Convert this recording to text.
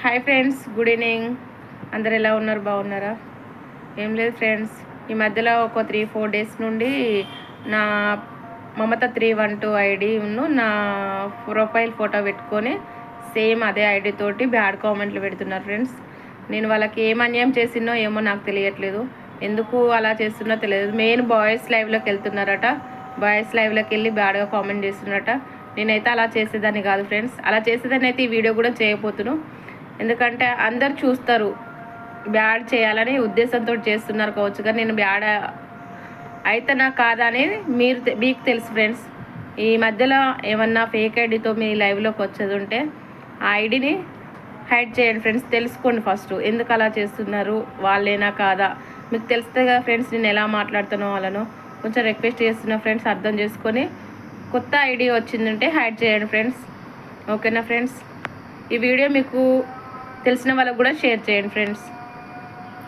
Hi friends, good evening. అందరు ఎలా ఉన్నారు? బాగున్నారా? ఏం లేదు ఫ్రెండ్స్, ఈ మధ్యలో ఒక 3-4 డేస్ నుండి నా మమత 312 ఐడిను నా ప్రొఫైల్ ఫోటో పెట్టుకొని సేమ్ అదే ఐడి తోటి బ్యాడ్ కామెంట్లు పెడుతున్నారు ఫ్రెండ్స్. నేను వాళ్ళకి ఏం అన్యాయం చేసినో ఏమో నాకు తెలియట్లేదు, ఎందుకు అలా చేస్తున్నో తెలియదు. మెయిన్ బాయ్స్ లైవ్లోకి వెళ్తున్నారట, బాయ్స్ లైవ్లోకి వెళ్ళి బ్యాడ్గా కామెంట్ చేస్తున్నారట. నేనైతే అలా చేసేదాన్ని కాదు ఫ్రెండ్స్, అలా చేసేదాన్ని అయితే ఈ వీడియో కూడా చేయబోతున్నాను. ఎందుకంటే అందరు చూస్తారు, బ్యాడ్ చేయాలని ఉద్దేశంతో చేస్తున్నారు కావచ్చు, కానీ నేను బ్యాడ్ అయితేనా కాదా అనేది మీకు తెలుసు ఫ్రెండ్స్. ఈ మధ్యలో ఏమన్నా ఫేక్ ఐడితో మీ లైవ్లోకి వచ్చేది ఉంటే ఆ ఐడిని హైడ్ చేయండి ఫ్రెండ్స్. తెలుసుకోండి ఫస్ట్, ఎందుకు అలా చేస్తున్నారు, వాళ్ళేనా కాదా మీకు తెలిస్తే కదా ఫ్రెండ్స్. నేను ఎలా మాట్లాడుతానో వాళ్ళను కొంచెం రిక్వెస్ట్ చేస్తున్నా ఫ్రెండ్స్, అర్థం చేసుకొని కొత్త ఐడి వచ్చిందంటే హైడ్ చేయండి ఫ్రెండ్స్. ఓకేనా ఫ్రెండ్స్? ఈ వీడియో మీకు తెలిసిన వాళ్ళకు కూడా షేర్ చేయండి ఫ్రెండ్స్.